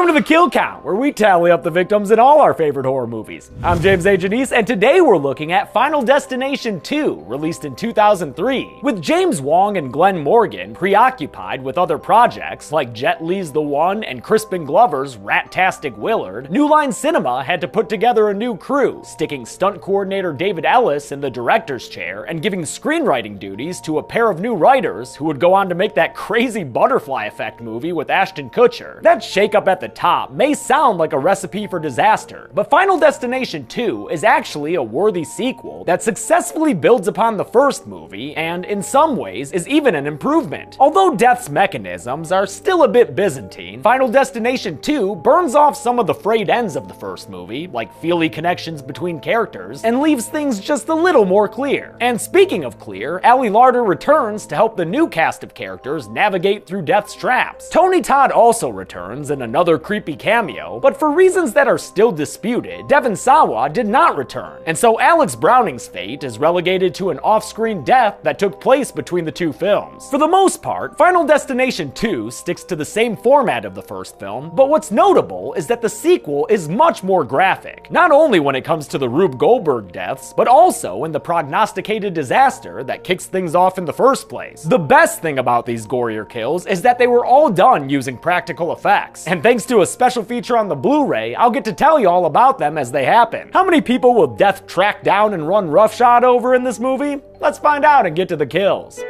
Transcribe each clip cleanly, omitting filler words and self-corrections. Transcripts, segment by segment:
Welcome to the Kill Count, where we tally up the victims in all our favorite horror movies. I'm James A. Janice, and today we're looking at Final Destination 2, released in 2003. With James Wong and Glenn Morgan preoccupied with other projects like Jet Li's The One and Crispin Glover's Rat-tastic Willard, New Line Cinema had to put together a new crew, sticking stunt coordinator David Ellis in the director's chair and giving screenwriting duties to a pair of new writers who would go on to make that crazy Butterfly Effect movie with Ashton Kutcher. That shakeup at the top may sound like a recipe for disaster, but Final Destination 2 is actually a worthy sequel that successfully builds upon the first movie and, in some ways, is even an improvement. Although Death's mechanisms are still a bit Byzantine, Final Destination 2 burns off some of the frayed ends of the first movie, like feely connections between characters, and leaves things just a little more clear. And speaking of clear, Ali Larter returns to help the new cast of characters navigate through Death's traps. Tony Todd also returns in another creepy cameo, but for reasons that are still disputed, Devon Sawa did not return, and so Alex Browning's fate is relegated to an off-screen death that took place between the two films. For the most part, Final Destination 2 sticks to the same format of the first film, but what's notable is that the sequel is much more graphic, not only when it comes to the Rube Goldberg deaths, but also in the prognosticated disaster that kicks things off in the first place. The best thing about these gorier kills is that they were all done using practical effects, and thanks to a special feature on the Blu-ray, I'll get to tell you all about them as they happen. How many people will Death track down and run roughshod over in this movie? Let's find out and get to the kills.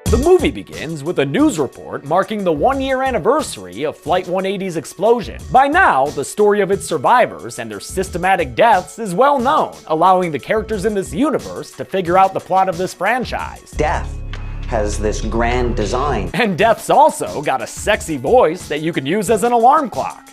The movie begins with a news report marking the one-year anniversary of Flight 180's explosion. By now, the story of its survivors and their systematic deaths is well known, allowing the characters in this universe to figure out the plot of this franchise. Death has this grand design. And Death's also got a sexy voice that you can use as an alarm clock.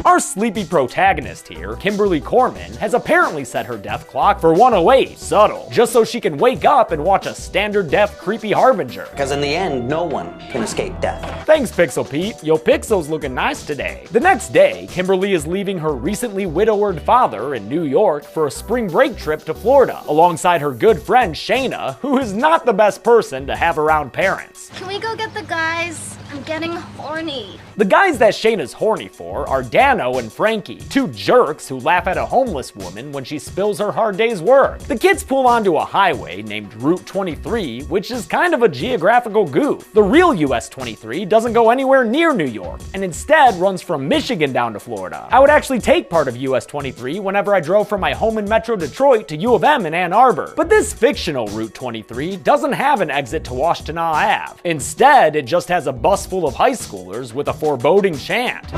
Our sleepy protagonist here, Kimberly Corman, has apparently set her death clock for 108, subtle, just so she can wake up and watch a standard death creepy harbinger. Because in the end, no one can escape death. Thanks, Pixel Pete. Yo Pixel's looking nice today. The next day, Kimberly is leaving her recently widowered father in New York for a spring break trip to Florida, alongside her good friend Shayna, who is not the best person to have around parents. Can we go get the guys? I'm getting horny. The guys that Shayna's horny for are Dano and Frankie, two jerks who laugh at a homeless woman when she spills her hard day's work. The kids pull onto a highway named Route 23, which is kind of a geographical goof. The real US 23 doesn't go anywhere near New York, and instead runs from Michigan down to Florida. I would actually take part of US 23 whenever I drove from my home in Metro Detroit to U of M in Ann Arbor. But this fictional Route 23 doesn't have an exit to Washtenaw Ave. Instead, it just has a bus full of high schoolers with a foreboding chant.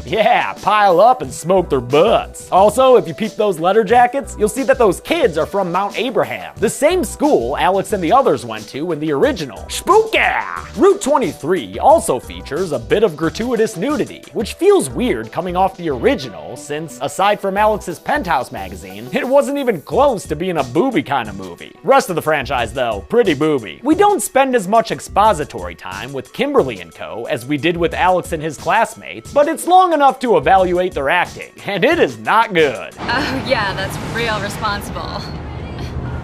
Yeah, pile up and smoke their butts. Also, if you peep those letter jackets, you'll see that those kids are from Mount Abraham, the same school Alex and the others went to in the original. Spooky! Route 23 also features a bit of gratuitous nudity, which feels weird coming off the original since, aside from Alex's Penthouse magazine, it wasn't even close to being a booby kind of movie. Rest of the franchise, though, pretty booby. We don't spend as much expository time with Kimberly and co. as we did with Alex and his classmates, but it's long enough to evaluate their acting, and it is not good. Oh yeah, that's real responsible.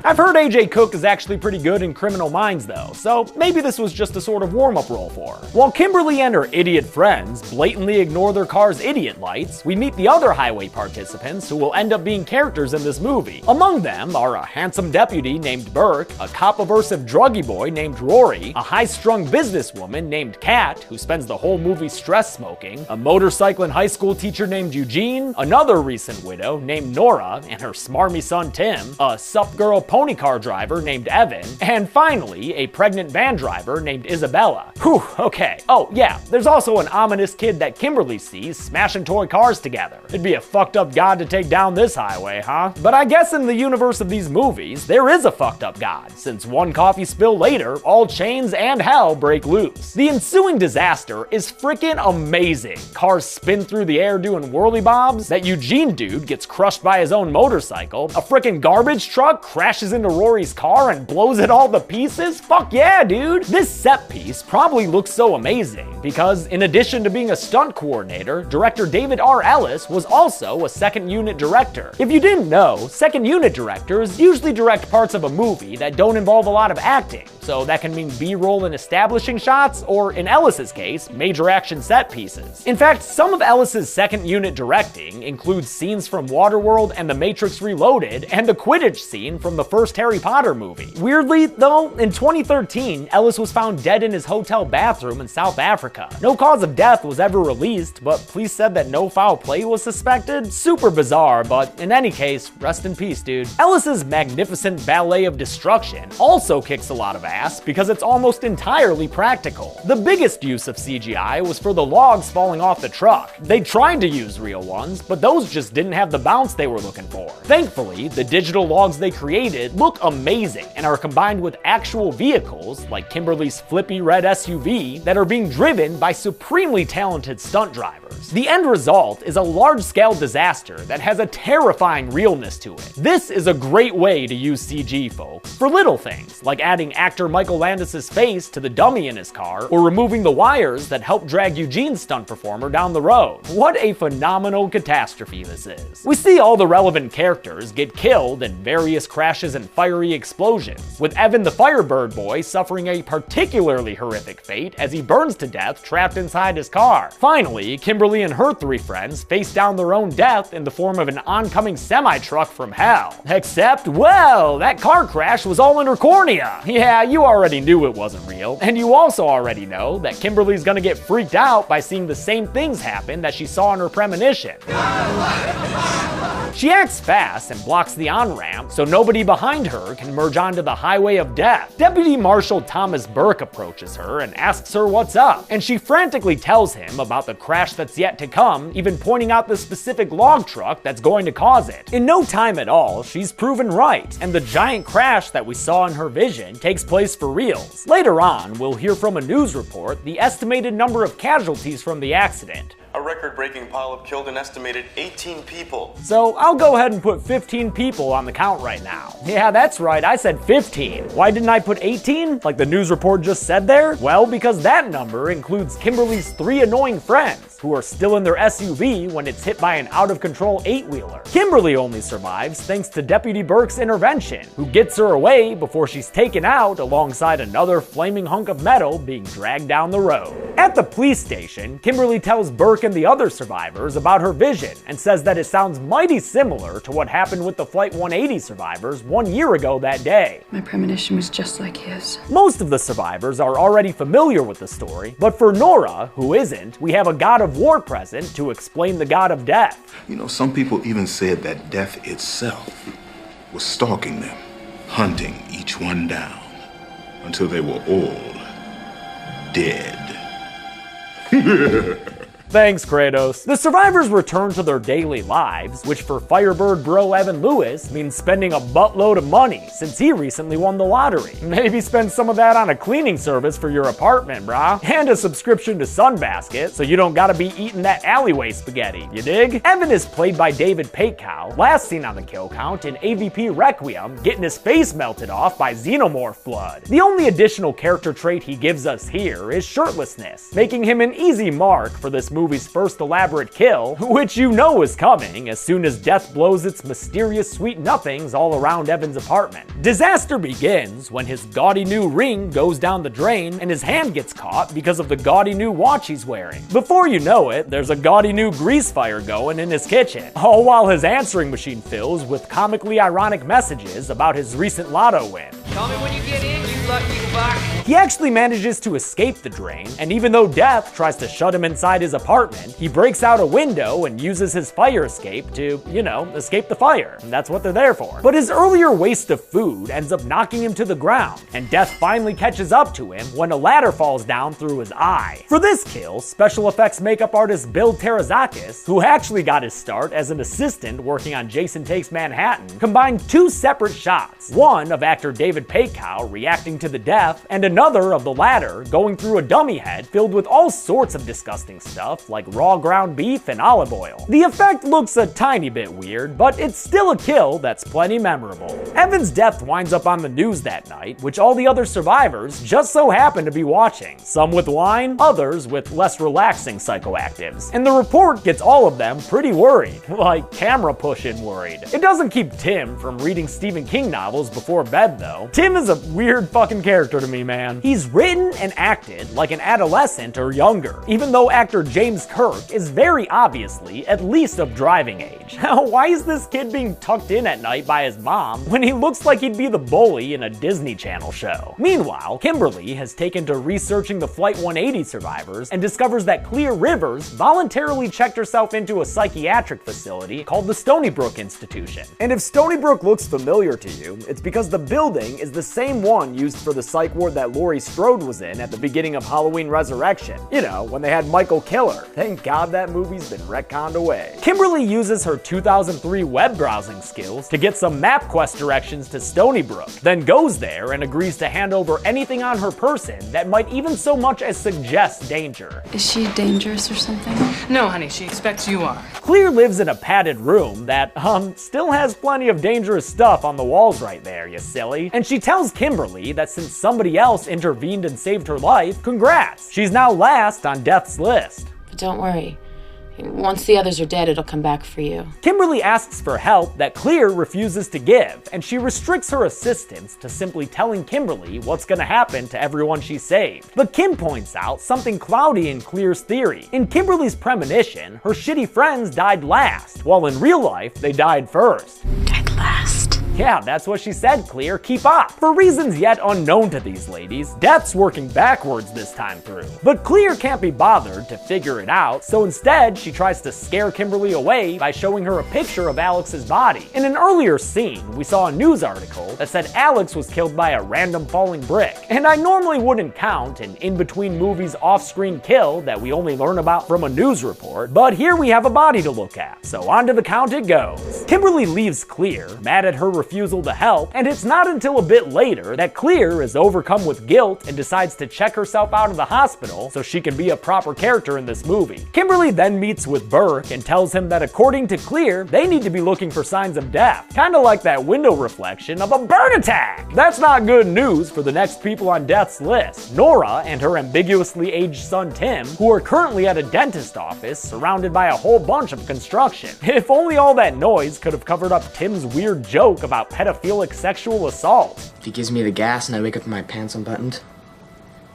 I've heard AJ Cook is actually pretty good in Criminal Minds though, so maybe this was just a sort of warm-up role for her. While Kimberly and her idiot friends blatantly ignore their car's idiot lights, we meet the other highway participants who will end up being characters in this movie. Among them are a handsome deputy named Burke, a cop-aversive druggy boy named Rory, a high-strung businesswoman named Kat, who spends the whole movie stress smoking, a motorcycling high school teacher named Eugene, another recent widow named Nora, and her smarmy son Tim, a sup girl pony car driver named Evan, and finally, a pregnant van driver named Isabella. Whew, okay. Oh yeah, there's also an ominous kid that Kimberly sees smashing toy cars together. It'd be a fucked up god to take down this highway, huh? But I guess in the universe of these movies, there is a fucked up god, since one coffee spill later, all chains and hell break loose. The ensuing disaster is freaking amazing. Cars spin through the air doing whirly bobs, that Eugene dude gets crushed by his own motorcycle, a freaking garbage truck crashes crashes into Rory's car and blows it all to pieces? Fuck yeah, dude! This set piece probably looks so amazing because, in addition to being a stunt coordinator, director David R. Ellis was also a second unit director. If you didn't know, second unit directors usually direct parts of a movie that don't involve a lot of acting, so that can mean B-roll and establishing shots, or in Ellis's case, major action set pieces. In fact, some of Ellis's second unit directing includes scenes from Waterworld and The Matrix Reloaded, and the Quidditch scene from the first Harry Potter movie. Weirdly, though, in 2013, Ellis was found dead in his hotel bathroom in South Africa. No cause of death was ever released, but police said that no foul play was suspected. Super bizarre, but in any case, rest in peace, dude. Ellis's magnificent ballet of destruction also kicks a lot of ass because it's almost entirely practical. The biggest use of CGI was for the logs falling off the truck. They tried to use real ones, but those just didn't have the bounce they were looking for. Thankfully, the digital logs they created look amazing and are combined with actual vehicles, like Kimberly's flippy red SUV, that are being driven by supremely talented stunt drivers. The end result is a large-scale disaster that has a terrifying realness to it. This is a great way to use CG, folks, for little things, like adding actor Michael Landis's face to the dummy in his car, or removing the wires that help drag Eugene's stunt performer down the road. What a phenomenal catastrophe this is. We see all the relevant characters get killed in various crashes and fiery explosions, with Evan the Firebird boy suffering a particularly horrific fate as he burns to death trapped inside his car. Finally, Kimberly and her three friends face down their own death in the form of an oncoming semi-truck from hell. Except, well, that car crash was all in her cornea. Yeah, you already knew it wasn't real, and you also already know that Kimberly's gonna get freaked out by seeing the same things happen that she saw in her premonition. She acts fast and blocks the on-ramp so nobody behind her can merge onto the highway of death. Deputy Marshal Thomas Burke approaches her and asks her what's up, and she frantically tells him about the crash that's yet to come, even pointing out the specific log truck that's going to cause it. In no time at all, she's proven right, and the giant crash that we saw in her vision takes place for reals. Later on, we'll hear from a news report the estimated number of casualties from the accident. A record-breaking pileup killed an estimated 18 people. So I'll go ahead and put 15 people on the count right now. Yeah, that's right, I said 15. Why didn't I put 18, like the news report just said there? Well, because that number includes Kimberly's 3 annoying friends, who are still in their SUV when it's hit by an out-of-control 8-wheeler. Kimberly only survives thanks to Deputy Burke's intervention, who gets her away before she's taken out alongside another flaming hunk of metal being dragged down the road. At the police station, Kimberly tells Burke and the other survivors about her vision and says that it sounds mighty similar to what happened with the Flight 180 survivors 1 year ago that day. My premonition was just like his. Most of the survivors are already familiar with the story, but for Nora, who isn't, we have a god of war present to explain the god of death. You know, some people even said that death itself was stalking them, hunting each one down until they were all dead. Thanks, Kratos. The survivors return to their daily lives, which for Firebird bro Evan Lewis means spending a buttload of money since he recently won the lottery. Maybe spend some of that on a cleaning service for your apartment, brah. And a subscription to Sunbasket so you don't gotta be eating that alleyway spaghetti, you dig? Evan is played by David Patecow, last seen on the kill count in AVP Requiem, getting his face melted off by xenomorph blood. The only additional character trait he gives us here is shirtlessness, making him an easy mark for this movie's first elaborate kill, which you know is coming as soon as death blows its mysterious sweet nothings all around Evan's apartment. Disaster begins when his gaudy new ring goes down the drain and his hand gets caught because of the gaudy new watch he's wearing. Before you know it, there's a gaudy new grease fire going in his kitchen, all while his answering machine fills with comically ironic messages about his recent lotto win. Tell me when you get in, you lucky fuck. He actually manages to escape the drain, and even though Death tries to shut him inside his apartment, he breaks out a window and uses his fire escape to, you know, escape the fire. And that's what they're there for. But his earlier waste of food ends up knocking him to the ground, and Death finally catches up to him when a ladder falls down through his eye. For this kill, special effects makeup artist Bill Terazakis, who actually got his start as an assistant working on Jason Takes Manhattan, combined 2 separate shots. One of actor David Patecow reacting reacting to the death, and another of the latter going through a dummy head filled with all sorts of disgusting stuff like raw ground beef and olive oil. The effect looks a tiny bit weird, but it's still a kill that's plenty memorable. Evan's death winds up on the news that night, which all the other survivors just so happen to be watching, some with wine, others with less relaxing psychoactives. And the report gets all of them pretty worried, like camera push-in worried. It doesn't keep Tim from reading Stephen King novels before bed though. Tim is a weird fucking character to me, man. He's written and acted like an adolescent or younger, even though actor James Kirk is very obviously at least of driving age. Now, why is this kid being tucked in at night by his mom when he looks like he'd be the bully in a Disney Channel show? Meanwhile, Kimberly has taken to researching the Flight 180 survivors and discovers that Clear Rivers voluntarily checked herself into a psychiatric facility called the Stony Brook Institution. And if Stony Brook looks familiar to you, it's because the building is the same one used for the psych ward that Laurie Strode was in at the beginning of Halloween Resurrection. You know, when they had Michael Killer. Thank God that movie's been retconned away. Kimberly uses her 2003 web browsing skills to get some MapQuest directions to Stony Brook, then goes there and agrees to hand over anything on her person that might even so much as suggest danger. Is she dangerous or something? No, honey, she expects you are. Clear lives in a padded room that, still has plenty of dangerous stuff on the walls right there, you silly. And she tells Kimberly that since somebody else intervened and saved her life, congrats. She's now last on death's list. But don't worry. Once the others are dead, it'll come back for you. Kimberly asks for help that Clear refuses to give, and she restricts her assistance to simply telling Kimberly what's gonna happen to everyone she saved. But Kim points out something cloudy in Clear's theory. In Kimberly's premonition, her shitty friends died last, while in real life, they died first. Died last. Yeah, that's what she said, Clear. Keep up. For reasons yet unknown to these ladies, Death's working backwards this time through. But Clear can't be bothered to figure it out, so instead she tries to scare Kimberly away by showing her a picture of Alex's body. In an earlier scene, we saw a news article that said Alex was killed by a random falling brick. And I normally wouldn't count an in-between movies off-screen kill that we only learn about from a news report, but here we have a body to look at, so on to the count it goes. Kimberly leaves Clear, mad at her refusal to help, and it's not until a bit later that Clear is overcome with guilt and decides to check herself out of the hospital so she can be a proper character in this movie. Kimberly then meets with Burke and tells him that according to Clear, they need to be looking for signs of death, kinda like that window reflection of a bird attack. That's not good news for the next people on Death's list, Nora and her ambiguously aged son Tim, who are currently at a dentist office surrounded by a whole bunch of construction. If only all that noise could have covered up Tim's weird joke about pedophilic sexual assault. If he gives me the gas and I wake up with my pants unbuttoned,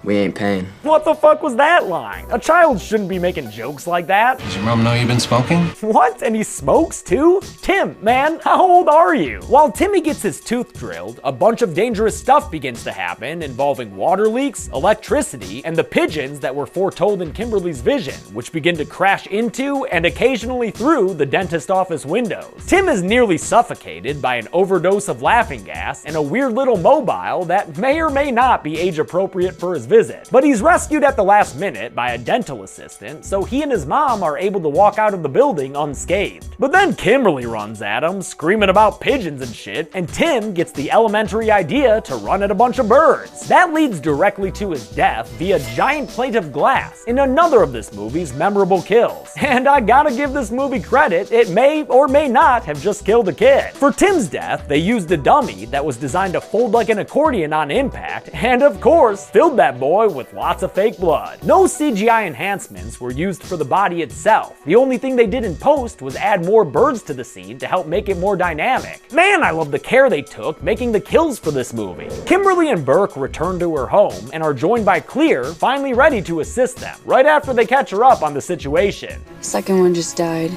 we ain't paying. What the fuck was that line? A child shouldn't be making jokes like that. Does your mom know you've been smoking? What? And he smokes too? Tim, man, how old are you? While Timmy gets his tooth drilled, a bunch of dangerous stuff begins to happen involving water leaks, electricity, and the pigeons that were foretold in Kimberly's vision, which begin to crash into and occasionally through the dentist office windows. Tim is nearly suffocated by an overdose of laughing gas and a weird little mobile that may or may not be age appropriate for his visit. But he's rescued at the last minute by a dental assistant, so he and his mom are able to walk out of the building unscathed. But then Kimberly runs at him, screaming about pigeons and shit, and Tim gets the elementary idea to run at a bunch of birds. That leads directly to his death via giant plate of glass in another of this movie's memorable kills. And I gotta give this movie credit, it may or may not have just killed a kid. For Tim's death, they used a dummy that was designed to fold like an accordion on impact, and of course, filled that boy with lots of fake blood. No CGI enhancements were used for the body itself. The only thing they did in post was add more birds to the scene to help make it more dynamic. Man, I love the care they took making the kills for this movie. Kimberly and Burke return to her home and are joined by Clear, finally ready to assist them, right after they catch her up on the situation. Second one just died.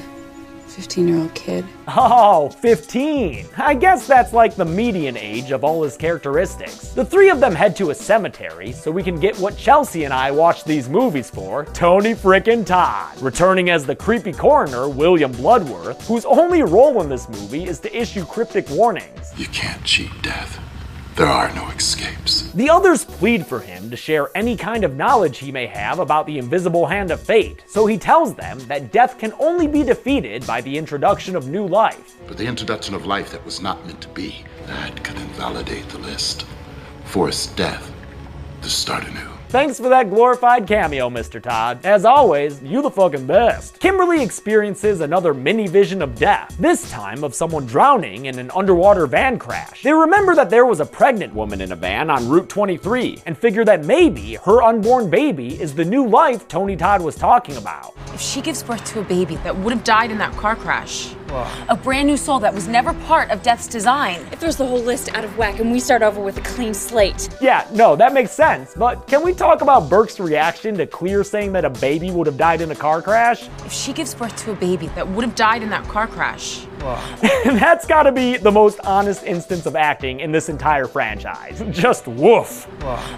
15-year-old kid. Oh, 15. I guess that's like the median age of all his characteristics. The three of them head to a cemetery so we can get what Chelsea and I watched these movies for, Tony frickin' Todd, returning as the creepy coroner, William Bloodworth, whose only role in this movie is to issue cryptic warnings. You can't cheat death. There are no escapes. The others plead for him to share any kind of knowledge he may have about the invisible hand of fate, so he tells them that death can only be defeated by the introduction of new life. But the introduction of life that was not meant to be, that could invalidate the list. force death to start anew. Thanks for that glorified cameo, Mr. Todd. As always, you the fucking best. Kimberly experiences another mini vision of death, this time of someone drowning in an underwater van crash. They remember that there was a pregnant woman in a van on Route 23 and figure that maybe her unborn baby is the new life Tony Todd was talking about. If she gives birth to a baby that would have died in that car crash, a brand new soul that was never part of Death's design. It throws the whole list out of whack and we start over with a clean slate. Yeah, no, that makes sense, but can we talk about Burke's reaction to Clear saying that a baby would have died in a car crash? if she gives birth to a baby that would have died in that car crash. That's gotta be the most honest instance of acting in this entire franchise. Just woof.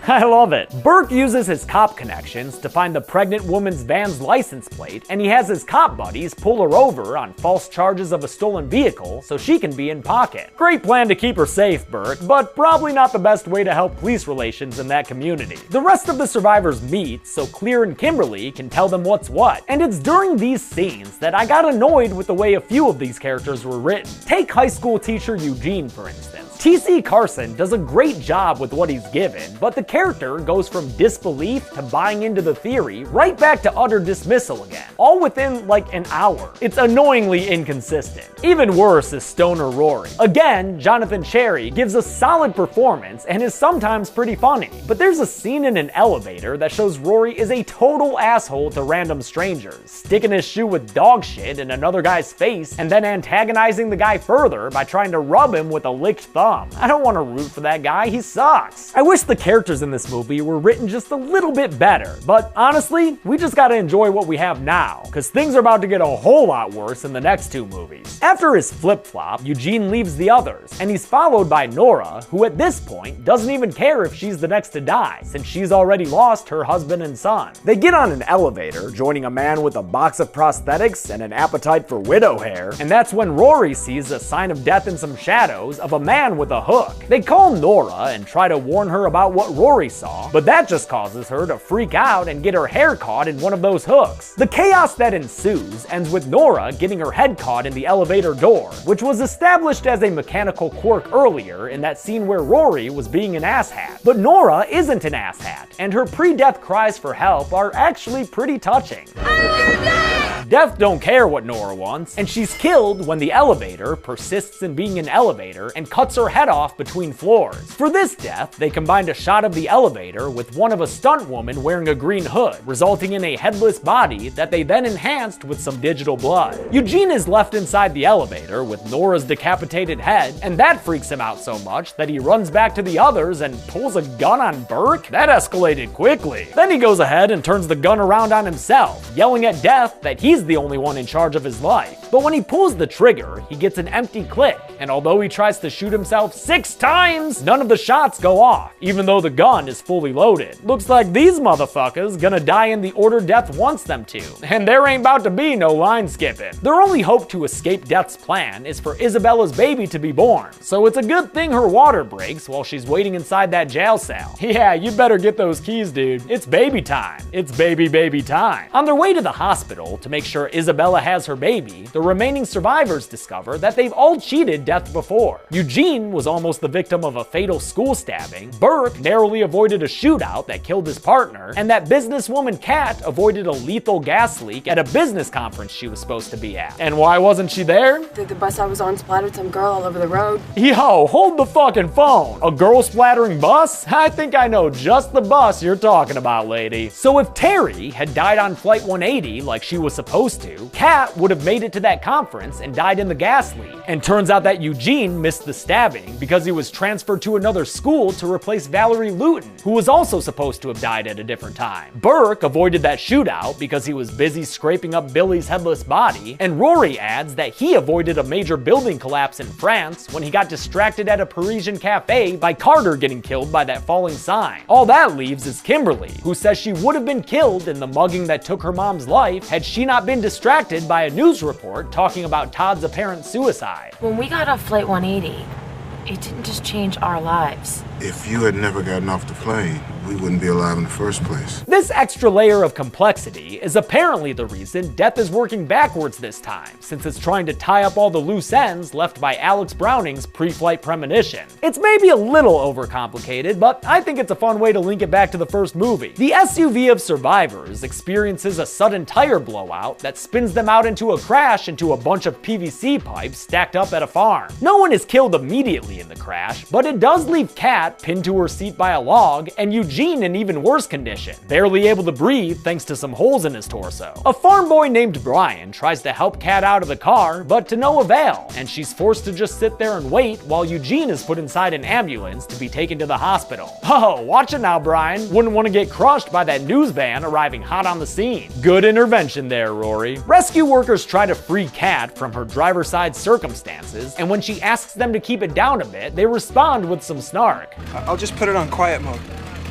I love it. Burke uses his cop connections to find the pregnant woman's van's license plate, and he has his cop buddies pull her over on false charges of a stolen vehicle so she can be in pocket. Great plan to keep her safe, Burke, but probably not the best way to help police relations in that community. The rest of the survivors meet so Clear and Kimberly can tell them what's what, and it's during these scenes that I got annoyed with the way a few of these characters were written. Take high school teacher Eugene, for instance. T.C. Carson does a great job with what he's given, but the character goes from disbelief to buying into the theory right back to utter dismissal again, all within like an hour. It's annoyingly inconsistent. Even worse is Stoner Rory. Again, Jonathan Cherry gives a solid performance and is sometimes pretty funny, but there's a scene in an elevator that shows Rory is a total asshole to random strangers, sticking his shoe with dog shit in another guy's face and then antagonizing the guy further by trying to rub him with a licked thumb. I don't want to root for that guy, he sucks. I wish the characters in this movie were written just a little bit better, but honestly, we just gotta enjoy what we have now, because things are about to get a whole lot worse in the next two movies. After his flip-flop, Eugene leaves the others, and he's followed by Nora, who at this point doesn't even care if she's the next to die, since she's already lost her husband and son. They get on an elevator, joining a man with a box of prosthetics and an appetite for widow hair, and that's when Rory sees a sign of death in some shadows of a man with a hook. They call Nora and try to warn her about what Rory saw, but that just causes her to freak out and get her hair caught in one of those hooks. The chaos that ensues ends with Nora getting her head caught in the elevator door, which was established as a mechanical quirk earlier in that scene where Rory was being an asshat. But Nora isn't an asshat, and her pre-death cries for help are actually pretty touching. Death don't care what Nora wants, and she's killed when the elevator persists in being an elevator and cuts her head off between floors. For this death, they combined a shot of the elevator with one of a stunt woman wearing a green hood, resulting in a headless body that they then enhanced with some digital blood. Eugene is left inside the elevator with Nora's decapitated head, and that freaks him out so much that he runs back to the others and pulls a gun on Burke? That escalated quickly. Then he goes ahead and turns the gun around on himself, yelling at Death that he's the only one in charge of his life. But when he pulls the trigger, he gets an empty clip, and although he tries to shoot himself 6 times, none of the shots go off, even though the gun is fully loaded. Looks like these motherfuckers gonna die in the order Death wants them to, and there ain't about to be no line skipping. Their only hope to escape Death's plan is for Isabella's baby to be born, so it's a good thing her water breaks while she's waiting inside that jail cell. Yeah, you better get those keys, dude. It's baby time. It's baby time. On their way to the hospital to make sure Isabella has her baby, the remaining survivors discover that they've all cheated Death before. Eugene was almost the victim of a fatal school stabbing, Burke narrowly avoided a shootout that killed his partner, and that businesswoman Kat avoided a lethal gas leak at a business conference she was supposed to be at. And why wasn't she there? The bus I was on splattered some girl all over the road. Yo, hold the fucking phone. A girl splattering bus? I think I know just the bus you're talking about, lady. So if Terry had died on Flight 180 like she was supposed to, Kat would have made it to that conference and died in the gas leak. And turns out that Eugene missed the stabbing because he was transferred to another school to replace Valerie Luton, who was also supposed to have died at a different time. Burke avoided that shootout because he was busy scraping up Billy's headless body, and Rory adds that he avoided a major building collapse in France when he got distracted at a Parisian cafe by Carter getting killed by that falling sign. All that leaves is Kimberly, who says she would have been killed in the mugging that took her mom's life had she not been distracted by a news report talking about Todd's apparent suicide. When we got off Flight 180, it didn't just change our lives. If you had never gotten off the plane, we wouldn't be alive in the first place. This extra layer of complexity is apparently the reason Death is working backwards this time, since it's trying to tie up all the loose ends left by Alex Browning's pre-flight premonition. It's maybe a little overcomplicated, but I think it's a fun way to link it back to the first movie. The SUV of survivors experiences a sudden tire blowout that spins them out into a crash into a bunch of PVC pipes stacked up at a farm. No one is killed immediately in the crash, but it does leave Kat pinned to her seat by a log, and Eugene in even worse condition, barely able to breathe thanks to some holes in his torso. A farm boy named Brian tries to help Kat out of the car, but to no avail, and she's forced to just sit there and wait while Eugene is put inside an ambulance to be taken to the hospital. Oh, watch it now, Brian. Wouldn't want to get crushed by that news van arriving hot on the scene. Good intervention there, Rory. Rescue workers try to free Kat from her driver's side circumstances, and when she asks them to keep it down a bit, they respond with some snark. I'll just put it on quiet mode.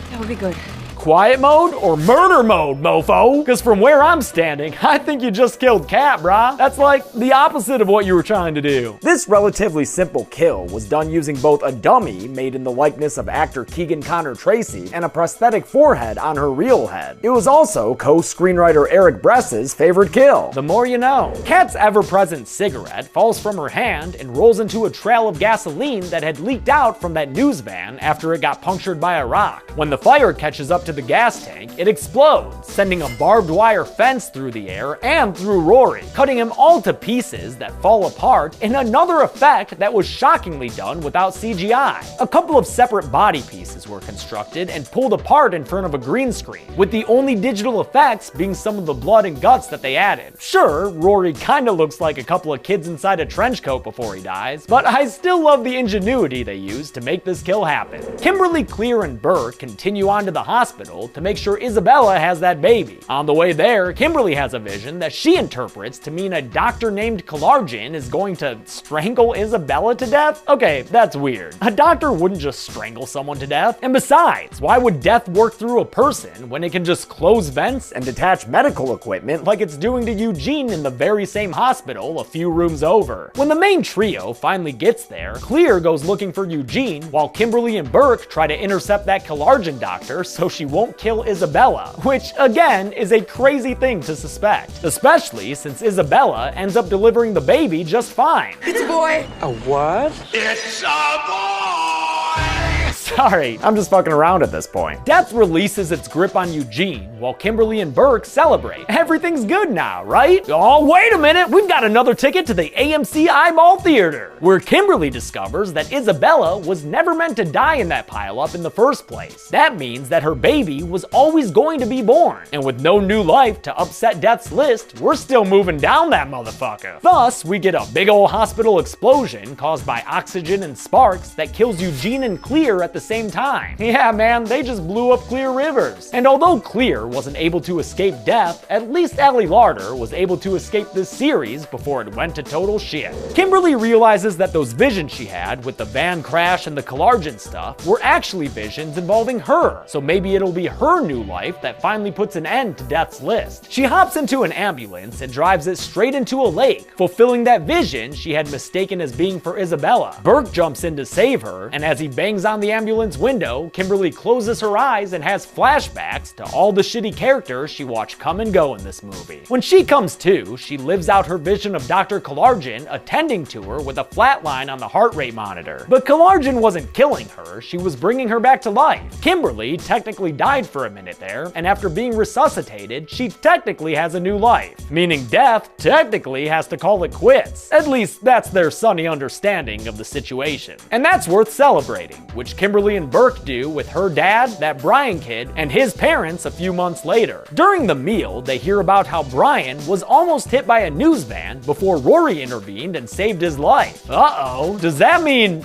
That would be good. Quiet mode or murder mode, mofo? Because from where I'm standing, I think you just killed Kat, brah. That's like the opposite of what you were trying to do. This relatively simple kill was done using both a dummy made in the likeness of actor Keegan Connor Tracy and a prosthetic forehead on her real head. It was also co-screenwriter Eric Bress's favorite kill. The more you know. Kat's ever-present cigarette falls from her hand and rolls into a trail of gasoline that had leaked out from that news van after it got punctured by a rock. When the fire catches up to the gas tank, it explodes, sending a barbed wire fence through the air and through Rory, cutting him all to pieces that fall apart in another effect that was shockingly done without CGI. A couple of separate body pieces were constructed and pulled apart in front of a green screen, with the only digital effects being some of the blood and guts that they added. Sure, Rory kinda looks like a couple of kids inside a trench coat before he dies, but I still love the ingenuity they used to make this kill happen. Kimberly, Clear, and Burke continue on to the hospital to make sure Isabella has that baby. On the way there, Kimberly has a vision that she interprets to mean a doctor named Kalarjan is going to strangle Isabella to death? Okay, that's weird. A doctor wouldn't just strangle someone to death. And besides, why would death work through a person when it can just close vents and detach medical equipment like it's doing to Eugene in the very same hospital a few rooms over? When the main trio finally gets there, Clear goes looking for Eugene while Kimberly and Burke try to intercept that Kalarjan doctor so she won't kill Isabella, which again is a crazy thing to suspect, especially since Isabella ends up delivering the baby just fine. It's a boy. A what? It's a boy! Sorry, I'm just fucking around at this point. Death releases its grip on Eugene while Kimberly and Burke celebrate. Everything's good now, right? Oh, wait a minute, we've got another ticket to the AMC Eyeball Theater, where Kimberly discovers that Isabella was never meant to die in that pileup in the first place. That means that her baby was always going to be born, and with no new life to upset Death's list, we're still moving down that motherfucker. Thus, we get a big ol' hospital explosion caused by oxygen and sparks that kills Eugene and Clear at the same time. Yeah, man, they just blew up Clear Rivers. And although Clear wasn't able to escape death, at least Allie Larder was able to escape this series before it went to total shit. Kimberly realizes that those visions she had with the van crash and the Kalarjan stuff were actually visions involving her, so maybe it'll be her new life that finally puts an end to Death's list. She hops into an ambulance and drives it straight into a lake, fulfilling that vision she had mistaken as being for Isabella. Burke jumps in to save her, and as he bangs on the ambulance window, Kimberly closes her eyes and has flashbacks to all the shitty characters she watched come and go in this movie. When she comes to, she lives out her vision of Dr. Kalarjan attending to her with a flatline on the heart rate monitor. But Kalarjan wasn't killing her, she was bringing her back to life. Kimberly technically died for a minute there, and after being resuscitated, she technically has a new life, meaning Death technically has to call it quits. At least that's their sunny understanding of the situation. And that's worth celebrating, which Kimberly and Burke do with her dad, that Brian kid, and his parents a few months later. During the meal, they hear about how Brian was almost hit by a news van before Rory intervened and saved his life. Uh-oh, does that mean...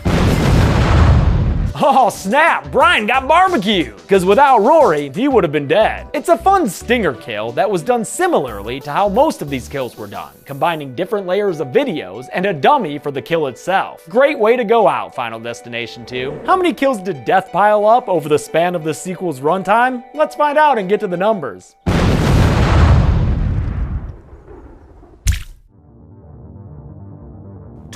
Oh snap, Brian got barbecued! Because without Rory, he would have been dead. It's a fun stinger kill that was done similarly to how most of these kills were done, combining different layers of videos and a dummy for the kill itself. Great way to go out, Final Destination 2. How many kills did Death pile up over the span of the sequel's runtime? Let's find out and get to the numbers.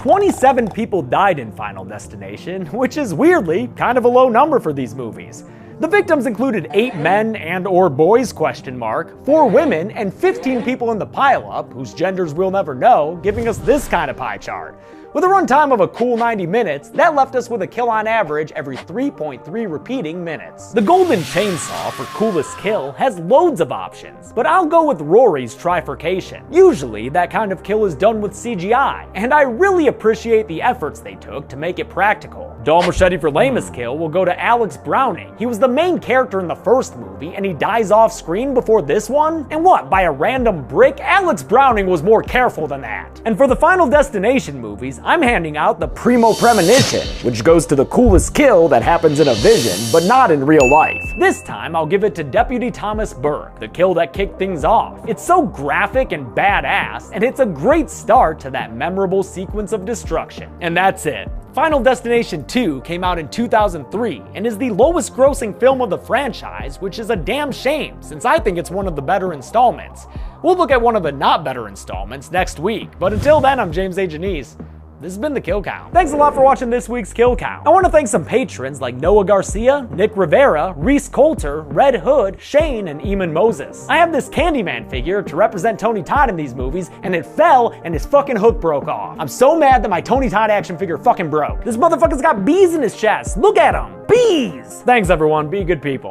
27 people died in Final Destination, which is weirdly kind of a low number for these movies. The victims included 8 men and/or boys, 4 women, and 15 people in the pileup, whose genders we'll never know, giving us this kind of pie chart. With a runtime of a cool 90 minutes, that left us with a kill on average every 3.3 repeating minutes. The Golden Chainsaw for coolest kill has loads of options, but I'll go with Rory's trifurcation. Usually, that kind of kill is done with CGI, and I really appreciate the efforts they took to make it practical. Dull Machete for lamest kill will go to Alex Browning. He was the main character in the first movie, and he dies off screen before this one? And what, by a random brick? Alex Browning was more careful than that. And for the Final Destination movies, I'm handing out the Primo Premonition, which goes to the coolest kill that happens in a vision, but not in real life. This time, I'll give it to Deputy Thomas Burke, the kill that kicked things off. It's so graphic and badass, and it's a great start to that memorable sequence of destruction. And that's it. Final Destination 2 came out in 2003 and is the lowest grossing film of the franchise, which is a damn shame since I think it's one of the better installments. We'll look at one of the not better installments next week, but until then, I'm James A. Janice. This has been the Kill Count. Thanks a lot for watching this week's Kill Count. I want to thank some patrons like Noah Garcia, Nick Rivera, Reese Coulter, Red Hood, Shane, and Eamon Moses. I have this Candyman figure to represent Tony Todd in these movies, and it fell and his fucking hook broke off. I'm so mad that my Tony Todd action figure fucking broke. This motherfucker's got bees in his chest. Look at him. Bees! Thanks everyone. Be good people.